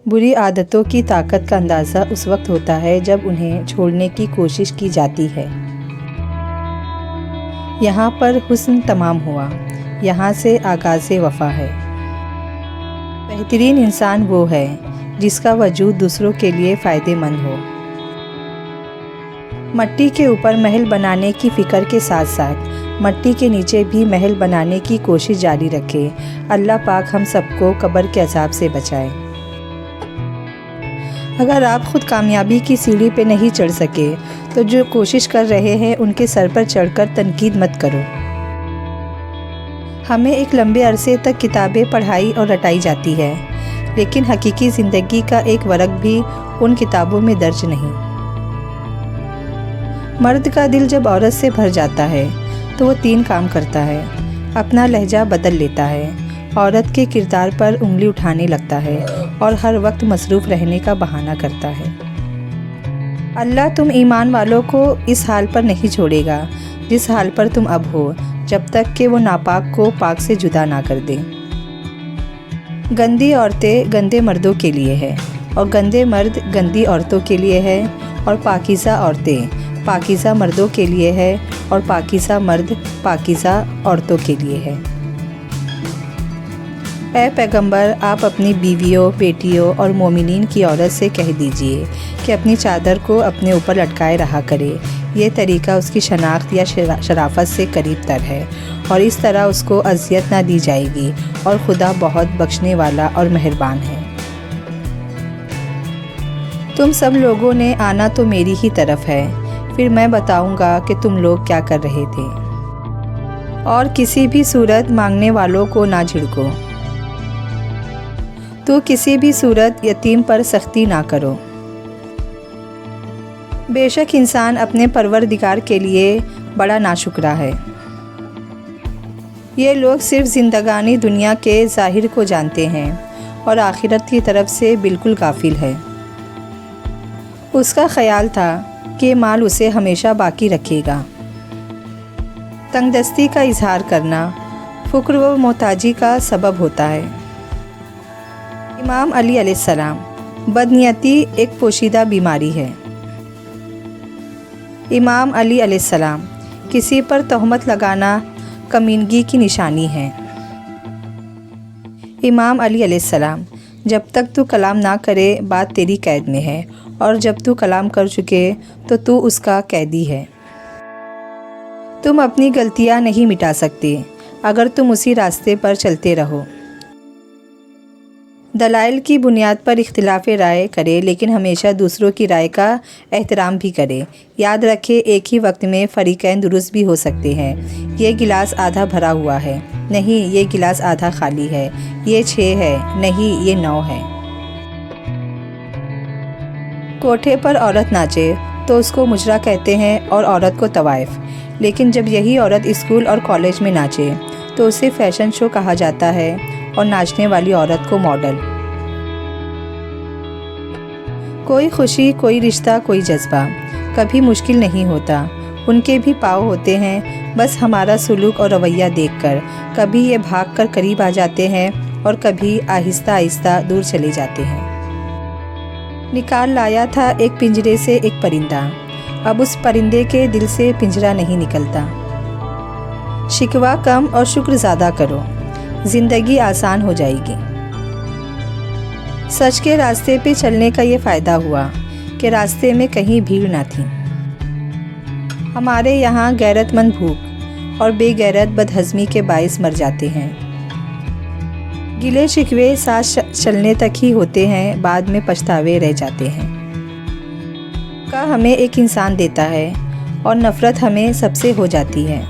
बुरी आदतों की ताकत का अंदाज़ा उस वक्त होता है जब उन्हें छोड़ने की कोशिश की जाती है। यहाँ पर हुस्न तमाम हुआ, यहाँ से आगाज़ वफ़ा है। बेहतरीन इंसान वो है जिसका वजूद दूसरों के लिए फ़ायदेमंद हो। मट्टी के ऊपर महल बनाने की फ़िक्र के साथ साथ मट्टी के नीचे भी महल बनाने की कोशिश जारी रखे। अल्लाह पाक हम सबको कब्र के अज़ाब से बचाए। अगर आप ख़ुद कामयाबी की सीढ़ी पे नहीं चढ़ सके तो जो कोशिश कर रहे हैं उनके सर पर चढ़कर तनकीद मत करो। हमें एक लंबे अरसे तक किताबें पढ़ाई और रटाई जाती है, लेकिन हकीकी ज़िंदगी का एक वर्ग भी उन किताबों में दर्ज नहीं। मर्द का दिल जब औरत से भर जाता है तो वो 3 काम करता है। अपना लहजा बदल लेता है, औरत के किरदार पर उंगली उठाने लगता है और हर वक्त मसरूफ़ रहने का बहाना करता है। अल्लाह तुम ईमान वालों को इस हाल पर नहीं छोड़ेगा जिस हाल पर तुम अब हो, जब तक कि वो नापाक को पाक से जुदा ना कर दे। गंदी औरतें गंदे मर्दों के लिए है और गंदे मर्द गंदी औरतों के लिए है, और पाकीज़ा औरतें पाकीज़ा मर्दों के लिए है और पाकीज़ा मर्द पाकीज़ा औरतों के लिए है। ऐ पैगंबर, आप अपनी बीवियों, बेटियों और मोमिनीन की औरत से कह दीजिए कि अपनी चादर को अपने ऊपर लटकाए रहा करे। ये तरीका उसकी शनाख्त या शराफत से करीब तर है और इस तरह उसको अज़ियत ना दी जाएगी, और खुदा बहुत बख्शने वाला और मेहरबान है। तुम सब लोगों ने आना तो मेरी ही तरफ है, फिर मैं बताऊंगा कि तुम लोग क्या कर रहे थे। और किसी भी सूरत मांगने वालों को ना झिड़को। तो किसी भी सूरत यतीम पर सख्ती ना करो। बेशक इंसान अपने परवरदिगार के लिए बड़ा नाशुक्रा है। ये लोग सिर्फ ज़िंदगानी दुनिया के ज़ाहिर को जानते हैं और आखिरत की तरफ से बिल्कुल गाफिल है। उसका ख़याल था कि माल उसे हमेशा बाकी रखेगा। तंगदस्ती का इजहार करना फ़ुक्र व मोहताजी का सबब होता है। इमाम अली अलैहिस्सलाम, बदनियती एक पोशीदा बीमारी है। इमाम अली अलैहिस्सलाम, किसी पर तोहमत लगाना कमीनगी की निशानी है। इमाम अली अलैहिस्सलाम, जब तक तू कलाम ना करे बात तेरी कैद में है, और जब तू कलाम कर चुके तो तू उसका कैदी है। तुम अपनी गलतियां नहीं मिटा सकते अगर तुम उसी रास्ते पर चलते रहो। दलाइल की बुनियाद पर इख्तिलाफ़ राय करे, लेकिन हमेशा दूसरों की राय का एहतराम भी करे। याद रखे, एक ही वक्त में फ़रीक़ैन दुरुस्त भी हो सकते हैं। ये गिलास आधा भरा हुआ है, नहीं ये गिलास आधा खाली है। ये 6 है, नहीं ये 9 है। कोठे पर औरत नाचे तो उसको मुजरा कहते हैं और औरत को तवाइफ, लेकिन जब यही औरत स्कूल और कॉलेज में नाचे तो उसे फ़ैशन शो कहा जाता है और नाचने वाली औरत को मॉडल। कोई खुशी, कोई रिश्ता, कोई जज्बा कभी मुश्किल नहीं होता। उनके भी पाँव होते हैं, बस हमारा सुलूक और रवैया देखकर कभी ये भागकर करीब आ जाते हैं और कभी आहिस्ता आहिस्ता दूर चले जाते हैं। निकाल लाया था एक पिंजरे से एक परिंदा, अब उस परिंदे के दिल से पिंजरा नहीं निकलता। शिकवा कम और शुक्र ज़्यादा करो, ज़िंदगी आसान हो जाएगी। सच के रास्ते पे चलने का ये फ़ायदा हुआ कि रास्ते में कहीं भीड़ ना थी। हमारे यहाँ गैरतमंद भूख और बेगैरत बदहज़मी के बाइस मर जाते हैं। गिले शिकवे साथ चलने तक ही होते हैं, बाद में पछतावे रह जाते हैं। का हमें एक इंसान देता है और नफ़रत हमें सबसे हो जाती है।